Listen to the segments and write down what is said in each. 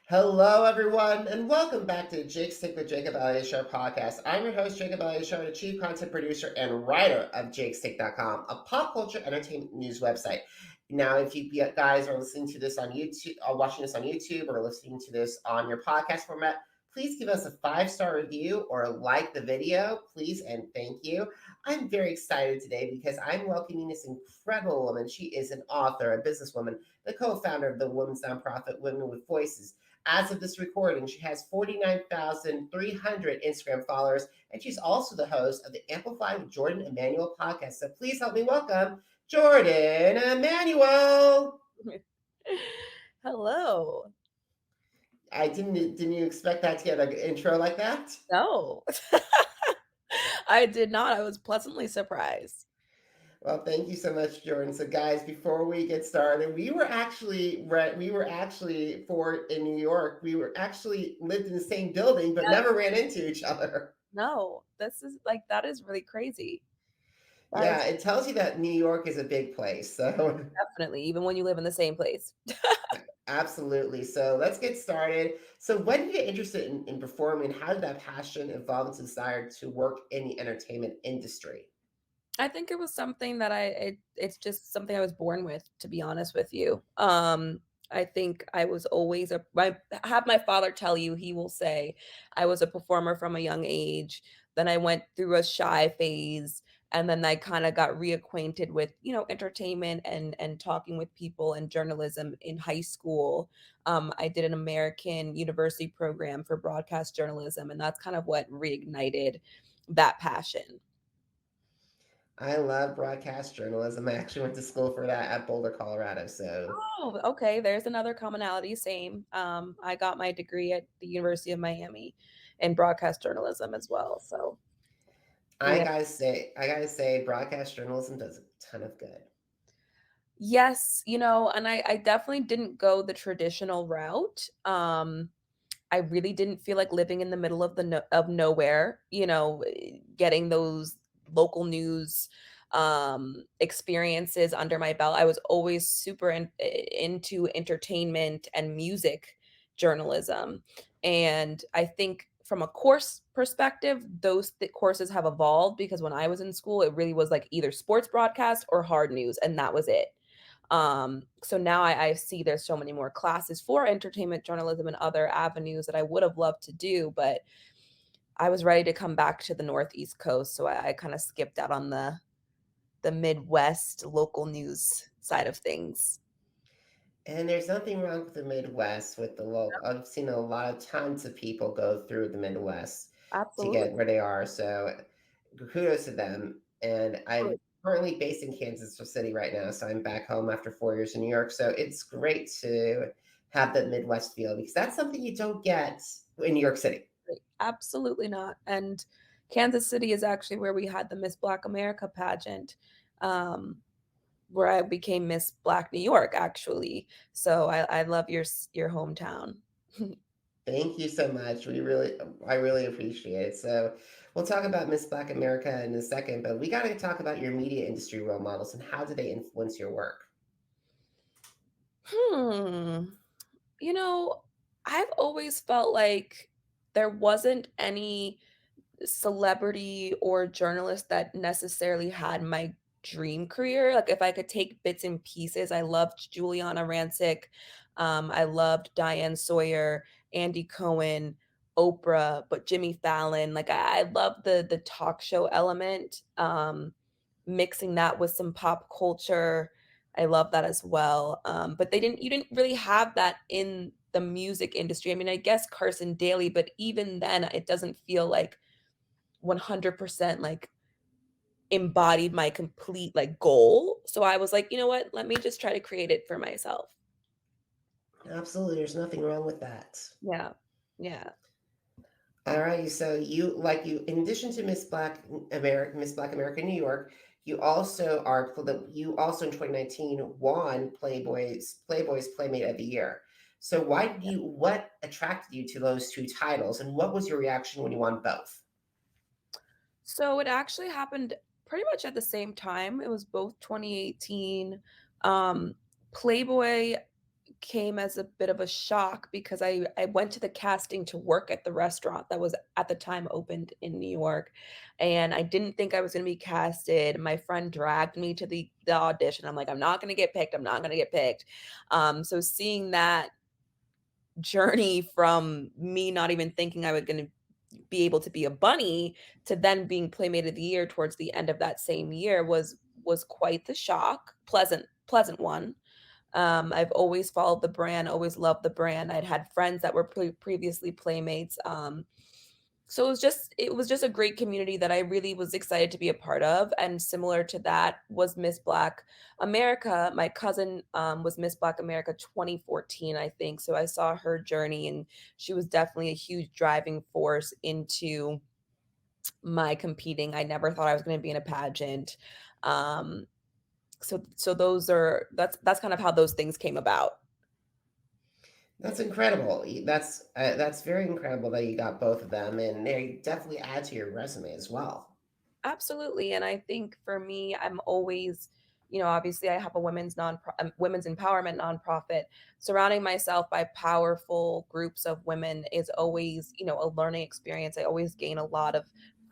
Hello, everyone, and welcome back to Jake's Tic with Jacob Elyachar Podcast. I'm your host, Jacob Elyachar, the chief content producer and writer of JakesTick.com, a pop culture entertainment news website. Now, if you guys are listening to this on YouTube, or watching this on YouTube, or listening to this on your podcast format, please give us a 5-star review or like the video, please, and thank you. I'm very excited today because I'm welcoming this incredible woman. She is an author, a businesswoman, the co-founder of the women's nonprofit Women with Voices. As of this recording, she has 49,300 Instagram followers, and she's also the host of the Amplify with Jordan Emanuel podcast. So please help me welcome Jordan Emanuel. Hello. I didn't you expect that to get an intro like that? No, I did not. I was pleasantly surprised. Well, thank you so much, Jordan. So, guys, before we get started, we were actually for in New York. We were actually lived in the same building, but Yeah, never ran into each other. no, that is really crazy. That Yeah, is it tells you that New York is a big place. So, definitely, even when you live in the same place. absolutely. So, let's get started. So, when did you get interested in performing? How did that passion evolve into desire to work in the entertainment industry? I think it was something that it's just something I was born with, to be honest with you. I think I was always have my father tell you, he will say I was a performer from a young age. Then I went through a shy phase, and then I kind of got reacquainted with, entertainment and talking with people and journalism in high school. I did an American university program for broadcast journalism, and that's kind of what reignited that passion. I love broadcast journalism. I actually went to school for that at Boulder, Colorado. So, Oh, okay, there's another commonality, same. I got my degree at the University of Miami in broadcast journalism as well, so I yeah. gotta say, I gotta say, broadcast journalism does a ton of good. Yes, and I definitely didn't go the traditional route. I really didn't feel like living in the middle of the of nowhere, getting those local news experiences under my belt. I was always super into entertainment and music journalism. And I think from a course perspective, those courses have evolved because when I was in school, it really was like either sports broadcast or hard news, and that was it. So now I see there's so many more classes for entertainment journalism and other avenues that I would have loved to do, but I was ready to come back to the Northeast Coast, so I kind of skipped out on the Midwest local news side of things. And there's nothing wrong with the Midwest with the local. I've seen a lot of tons of people go through the Midwest to Absolutely. get where they are. So kudos to them. And I'm currently based in Kansas City right now. So I'm back home after 4 years in New York. So it's great to have that Midwest feel because that's something you don't get in New York City. Absolutely not. And Kansas City is actually where we had the Miss Black America pageant. Um, where I became Miss Black New York, actually. So I love your hometown. Thank you so much. I really appreciate it. So, we'll talk about Miss Black America in a second, but we got to talk about your media industry role models and how do they influence your work? Hmm. You know, I've always felt like there wasn't any celebrity or journalist that necessarily had my dream career. Like if I could take bits and pieces, I loved Juliana Rancic. I loved Diane Sawyer, Andy Cohen, Oprah, but Jimmy Fallon. Like I love the talk show element. Mixing that with some pop culture. I love that as well. But you didn't really have that in the music industry. I mean, I guess Carson Daly, but even then it doesn't feel like 100% like embodied my complete like goal. So I was like, you know what? Let me just try to create it for myself. Absolutely, there's nothing wrong with that. Yeah. Yeah. All right, so in addition to Miss Black America New York, you also in 2019 won Playboy's Playmate of the Year. So what attracted you to those two titles, and what was your reaction when you won both? So it actually happened pretty much at the same time. It was both 2018. Um, Playboy came as a bit of a shock because I went to the casting to work at the restaurant that was at the time opened in New York, and I didn't think I was gonna be casted. My friend dragged me to the audition. I'm like, "I'm not gonna get picked. I'm not gonna get picked." So seeing that journey from me not even thinking I was gonna be able to be a bunny to then being Playmate of the Year towards the end of that same year was quite the shock, pleasant one. I've always followed the brand, always loved the brand. I'd had friends that were previously playmates. So it was just a great community that I really was excited to be a part of. And similar to that was Miss Black America. My cousin was Miss Black America 2014, I think. So I saw her journey, and she was definitely a huge driving force into my competing. I never thought I was going to be in a pageant. Um, so that's kind of how those things came about. That's incredible. That's very incredible that you got both of them, and they definitely add to your resume as well. Absolutely, and I think for me, I'm always, obviously I have a women's empowerment nonprofit. Surrounding myself by powerful groups of women is always, a learning experience. I always gain a lot of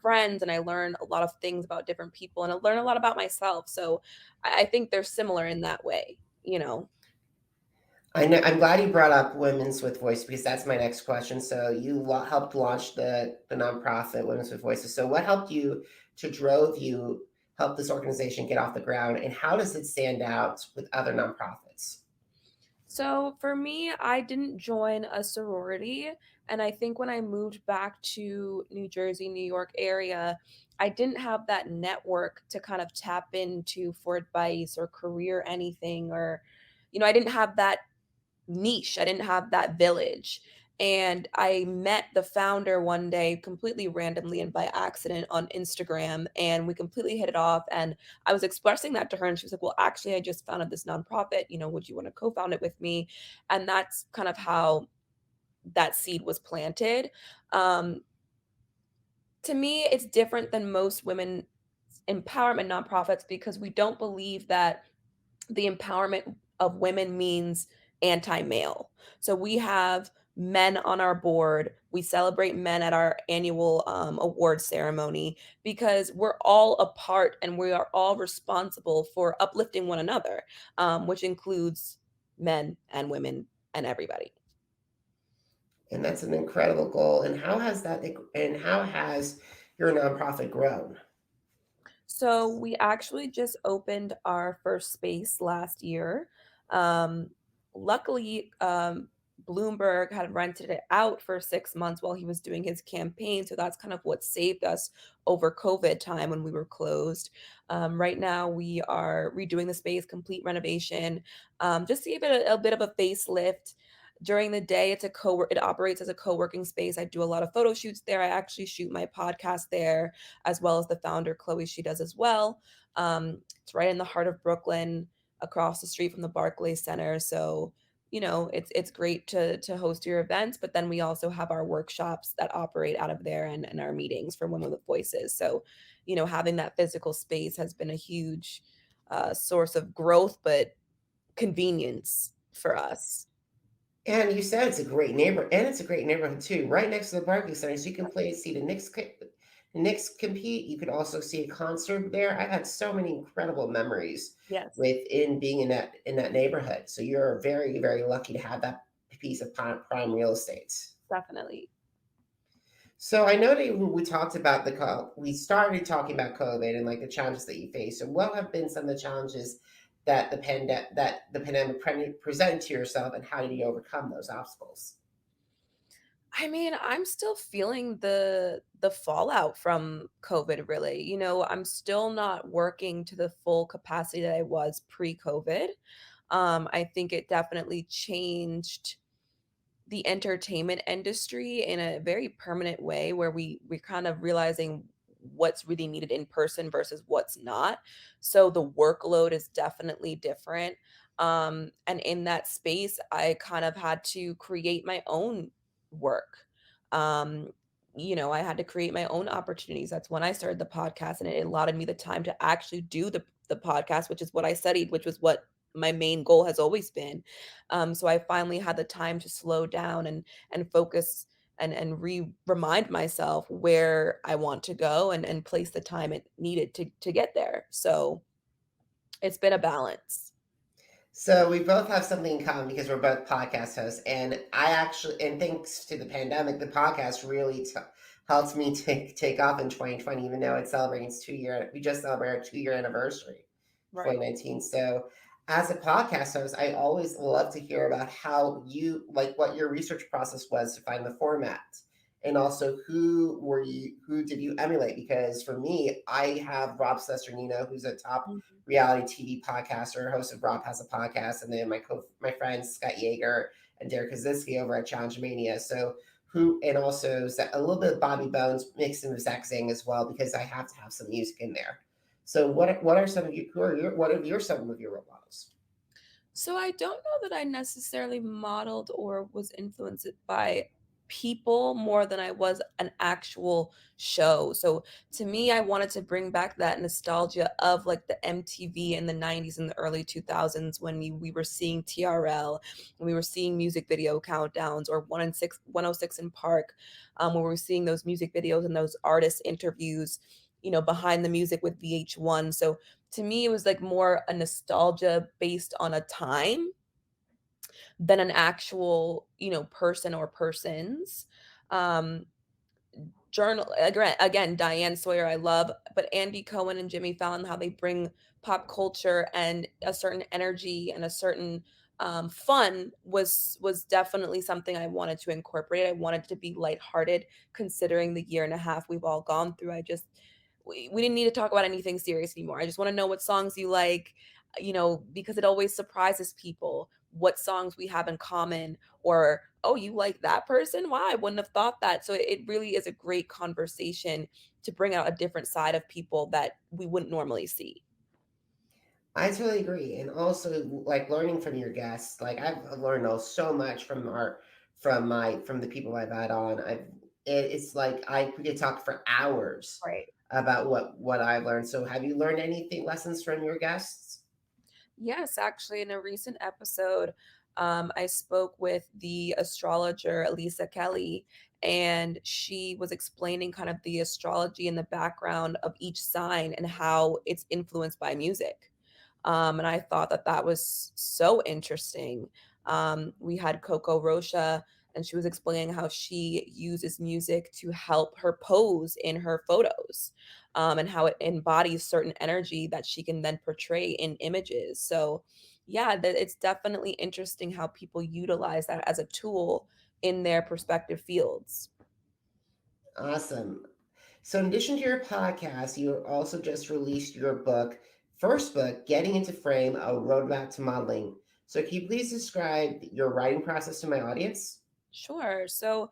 friends, and I learn a lot of things about different people, and I learn a lot about myself. So I think they're similar in that way. I know, I'm glad you brought up Women's with Voice because that's my next question. So you helped launch the nonprofit Women's with Voices. So what helped you to drove you help this organization get off the ground, and how does it stand out with other nonprofits? So for me, I didn't join a sorority. And I think when I moved back to New Jersey, New York area, I didn't have that network to kind of tap into for advice or career anything, or, I didn't have that niche. I didn't have that village. And I met the founder one day completely randomly and by accident on Instagram, and we completely hit it off. And I was expressing that to her, and she was like, "Well, actually, I just founded this nonprofit. Would you want to co found it with me?" And that's kind of how that seed was planted. Um, to me, it's different than most women empowerment nonprofits because we don't believe that the empowerment of women means anti-male. So we have men on our board. We celebrate men at our annual award ceremony because we're all a part and we are all responsible for uplifting one another, which includes men and women and everybody. And that's an incredible goal. And how has your nonprofit grown? So we actually just opened our first space last year. Um, luckily, Bloomberg had rented it out for 6 months while he was doing his campaign. So that's kind of what saved us over COVID time when we were closed. Right now, we are redoing the space, complete renovation, just to give it a bit of a facelift. During the day, it operates as a co-working space. I do a lot of photo shoots there. I actually shoot my podcast there as well as the founder, Chloe, she does as well. It's right in the heart of Brooklyn, across the street from the Barclays Center. So, it's great to host your events, but then we also have our workshops that operate out of there and our meetings for Women with Voices. So, having that physical space has been a huge source of growth, but convenience for us. And you said it's a great neighborhood too, right next to the Barclays Center. So you can see the Knicks compete. You can also see a concert there. I've had so many incredible memories Yes, within being in that neighborhood. So you're very, very lucky to have that piece of prime real estate. definitely. So I know that when we started talking about COVID and like the challenges that you face. So what have been some of the challenges that the pandemic presented to yourself, and how did you overcome those obstacles? I mean, I'm still feeling the fallout from COVID really. I'm still not working to the full capacity that I was pre-COVID. I think it definitely changed the entertainment industry in a very permanent way where we're kind of realizing what's really needed in person versus what's not. So the workload is definitely different. And in that space, I kind of had to create my own work. Um, I had to create my own opportunities. That's when I started the podcast, and it allotted me the time to actually do the podcast, which is what I studied, which was what my main goal has always been. So I finally had the time to slow down and focus and remind myself where I want to go and place the time it needed to get there. So it's been a balance. So we both have something in common because we're both podcast hosts, and thanks to the pandemic, the podcast really helped me take off in 2020. Even though it's celebrating its 2 year, we just celebrated our 2 year anniversary, Right. 2019. So as a podcast host, I always love to hear about how you like what your research process was to find the format, and also who did you emulate? Because for me, I have Rob Cesternino, who's a top Mhm. reality TV podcaster, host of Rob Has a Podcast, and then my friends Scott Yeager and Derek Kaczynski over at Challenge Mania. So and also a little bit of Bobby Bones mixed in with Zach Zing as well, because I have to have some music in there. So what are some of you who are your what are your some of your role models? So I don't know that I necessarily modeled or was influenced by people more than I was an actual show. So to me, I wanted to bring back that nostalgia of like the MTV in the 90s and the early 2000s when we were seeing TRL and we were seeing music video countdowns or 106 in Park, where we were seeing those music videos and those artist interviews, behind the music with VH1. So to me, it was like more a nostalgia based on a time than an actual, person or persons. Um, Journal again, Diane Sawyer I love, but Andy Cohen and Jimmy Fallon, how they bring pop culture and a certain energy and a certain fun was definitely something I wanted to incorporate. I wanted to be lighthearted, considering the year and a half we've all gone through. We didn't need to talk about anything serious anymore. I just want to know what songs you like, because it always surprises people what songs we have in common, or oh, you like that person? Wow, I wouldn't have thought that. So it really is a great conversation to bring out a different side of people that we wouldn't normally see. I totally agree, and also like learning from your guests. Like I've learned so much from the people I've had on. It's like we could talk for hours Right. about what I've learned. So have you learned anything lessons from your guests? Yes, actually, in a recent episode, I spoke with the astrologer Elisa Kelly, and she was explaining kind of the astrology and the background of each sign and how it's influenced by music. And I thought that that was so interesting. We had Coco Rocha, and she was explaining how she uses music to help her pose in her photos, and how it embodies certain energy that she can then portray in images. So, yeah, it's definitely interesting how people utilize that as a tool in their respective fields. Awesome. So in addition to your podcast, you also just released your first book, Getting into Frame: A Roadmap to Modeling. So can you please describe your writing process to my audience? Sure. So,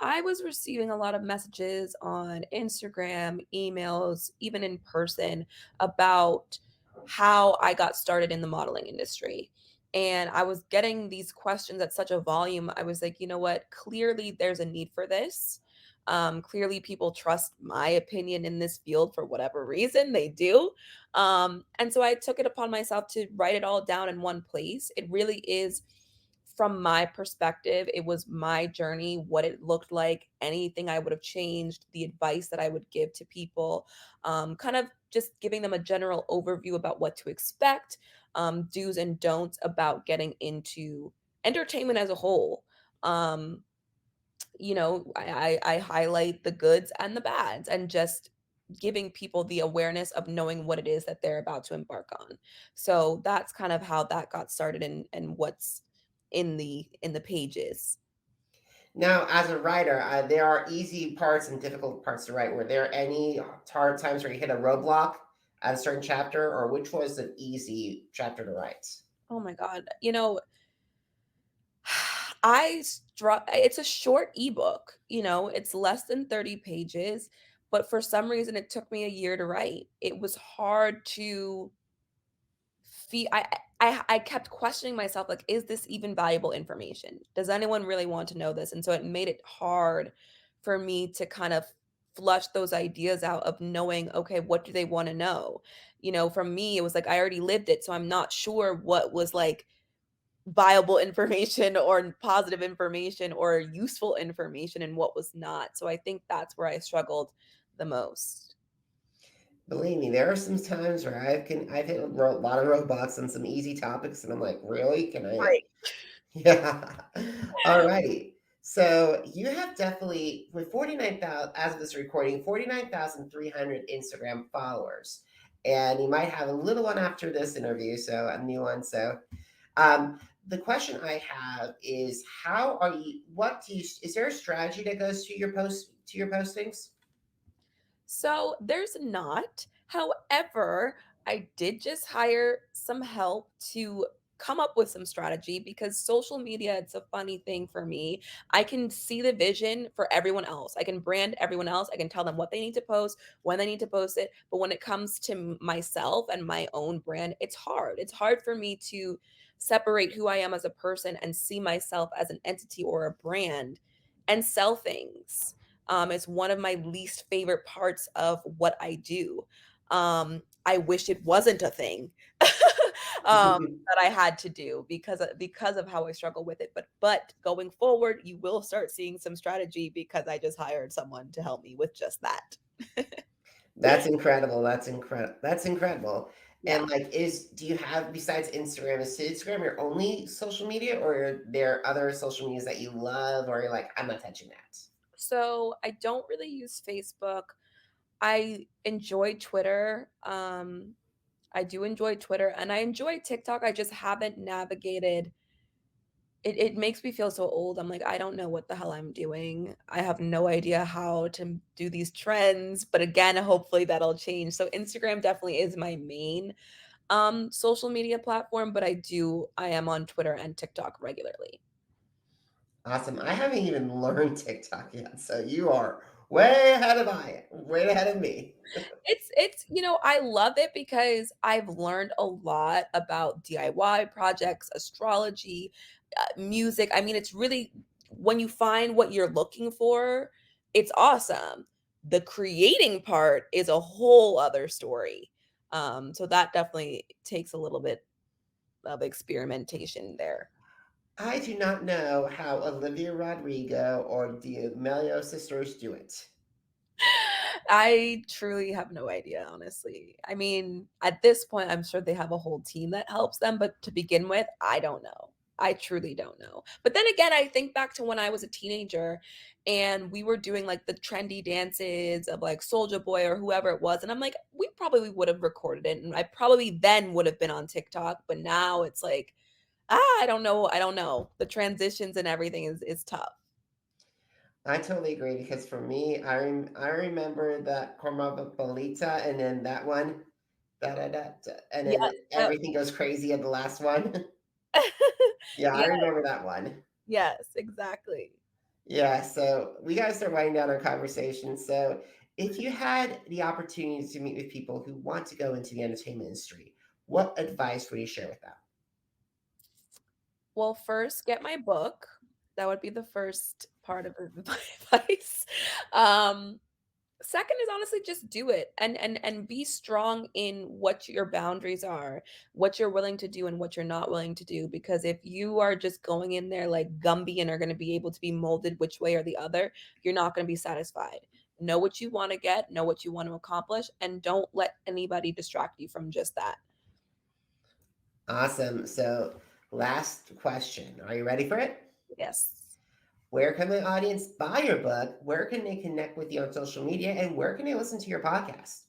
I was receiving a lot of messages on Instagram, emails, even in person about how I got started in the modeling industry. And I was getting these questions at such a volume. I was like, you know what? Clearly, there's a need for this. Clearly, people trust my opinion in this field for whatever reason they do. And so I took it upon myself to write it all down in one place. It really is from my perspective, it was my journey, what it looked like, anything I would have changed, the advice that I would give to people, kind of just giving them a general overview about what to expect, do's and don'ts about getting into entertainment as a whole. Um, I highlight the goods and the bads and just giving people the awareness of knowing what it is that they're about to embark on. So that's kind of how that got started and what's in the pages. Now, as a writer, there are easy parts and difficult parts to write. Were there any hard times where you hit a roadblock at a certain chapter, or which was an easy chapter to write? Oh my god. It's a short ebook, it's less than 30 pages, but for some reason it took me a year to write. It was hard to fee I kept questioning myself, like, "Is this even valuable information? Does anyone really want to know this?" And so it made it hard for me to kind of flush those ideas out of knowing, okay, what do they want to know? For me, it was like I already lived it, so I'm not sure what was like viable information or positive information or useful information and what was not. So I think that's where I struggled the most. Believe me, there are some times where I've hit a lot of robots on some easy topics, and I'm like, really? Can I? Right. Yeah. All righty. So you have definitely, with 49,000, as of this recording, 49,300 Instagram followers. And you might have a little one after this interview, so a new one. So um, the question I have is, is there a strategy that goes to your postings? So there's not. However, I did just hire some help to come up with some strategy because social media, it's a funny thing for me. I can see the vision for everyone else. I can brand everyone else. I can tell them what they need to post, when they need to post it. But when it comes to myself and my own brand, it's hard. It's hard for me to separate who I am as a person and see myself as an entity or a brand and sell things. It's one of my least favorite parts of what I do. I wish it wasn't a thing that I had to do because of how I struggle with it. But going forward, you will start seeing some strategy because I just hired someone to help me with just that. That's incredible. That's incredible. Yeah. And like, do you have, besides Instagram, is Instagram your only social media, or are there other social medias that you love, or you're like, I'm not touching that? So I don't really use Facebook. I enjoy Twitter. I do enjoy Twitter and I enjoy TikTok. I just haven't navigated it makes me feel so old. I'm like, I don't know what the hell I'm doing. I have no idea how to do these trends, but again, hopefully that'll change. So Instagram definitely is my main social media platform, but I am on Twitter and TikTok regularly. Awesome. I haven't even learned TikTok yet, so you are way ahead of me. I love it because I've learned a lot about DIY projects, astrology, music. I mean, it's really when you find what you're looking for, it's awesome. The creating part is a whole other story. So that definitely takes a little bit of experimentation there. I do not know how Olivia Rodrigo or the Melio sisters do it. I truly have no idea, honestly. I mean, at this point, I'm sure they have a whole team that helps them, but to begin with, I don't know. I truly don't know. But then again, I think back to when I was a teenager and we were doing like the trendy dances of like Soldier Boy or whoever it was. And I'm like, we probably would have recorded it. And I probably then would have been on TikTok. But now it's like, I don't know. I don't know. The transitions and everything is tough. I totally agree, because for me, I remember that Corma Polita, and then that one, da da da, da, and then Yes. Yep. everything goes crazy at the last one. Yeah, I Yeah. remember that one. Yes, exactly. Yeah, so we got to start winding down our conversation. So, if you had the opportunity to meet with people who want to go into the entertainment industry, what advice would you share with them? Well, first, get my book. That would be the first part of my advice. Um, Second is honestly just do it and be strong in what your boundaries are, what you're willing to do and what you're not willing to do. Because if you are just going in there like Gumby and are going to be able to be molded which way or the other, you're not going to be satisfied. Know what you want to get, know what you want to accomplish, and don't let anybody distract you from just that. Awesome. So, last question. Are you ready for it? Yes. Where can the audience buy your book? Where can they connect with you on social media? And where can they listen to your podcast?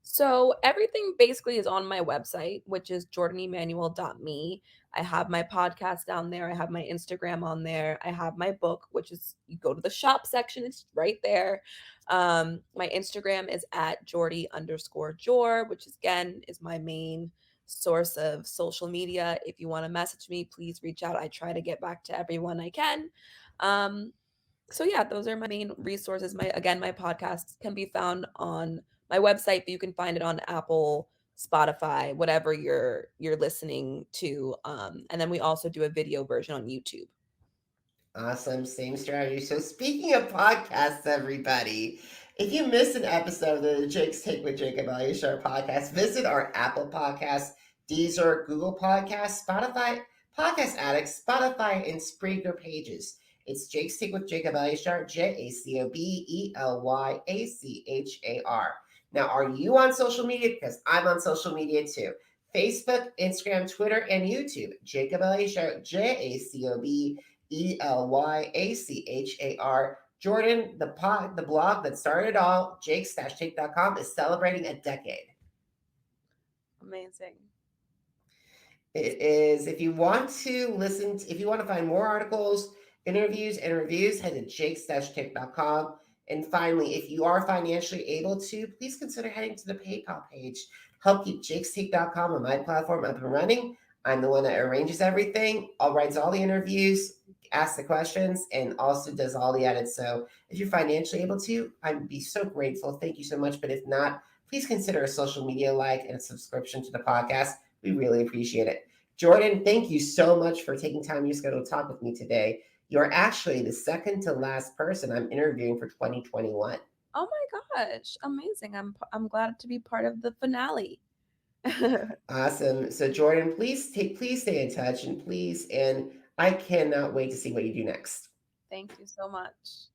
So everything basically is on my website, which is jordanemanuel.me. I have my podcast down there. I have my Instagram on there. I have my book, which is you go to the shop section, it's right there. My Instagram is at Jordy_Jor, which is, again is my main source of social media. If you want to message me, please reach out. I try to get back to everyone I can. Um, so yeah, those are my main resources. My podcast can be found on my website, but you can find it on Apple, Spotify, whatever you're listening to. And then we also do a video version on YouTube. Awesome. Same strategy. So, speaking of podcasts, everybody, If you missed an episode of the Jake's Take with Jacob Elyachar podcast, visit our Apple Podcasts, Deezer, Google Podcasts, Spotify, Podcast Addict, Spotify, and Spreaker pages. It's Jake's Take with Jacob Elyachar, JACOBELYACHAR. Now, are you on social media? Because I'm on social media too. Facebook, Instagram, Twitter, and YouTube. Jacob Elyachar, JACOBELYACHAR. Jordan, the blog that started it all, jakes-take.com, is celebrating a decade. Amazing. It is, if you want to if you want to find more articles, interviews, and reviews, head to jakes-take.com. And finally, if you are financially able to, please consider heading to the PayPal page. Help keep jakes-take.com on my platform up and running. I'm the one that arranges everything, writes all the interviews, asks the questions, and also does all the edits. So if you're financially able to, I'd be so grateful. Thank you so much. But if not, please consider a social media like and a subscription to the podcast. We really appreciate it. Jordan, thank you so much for taking time in your schedule to talk with me today. You're actually the second to last person I'm interviewing for 2021. Oh my gosh, amazing. I'm glad to be part of the finale. Awesome. So Jordan, please stay in touch and I cannot wait to see what you do next. Thank you so much.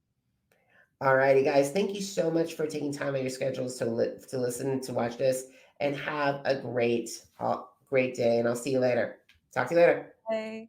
All righty, guys. Thank you so much for taking time out of your schedules to listen to watch this, and have a great day. And I'll see you later. Talk to you later. Bye.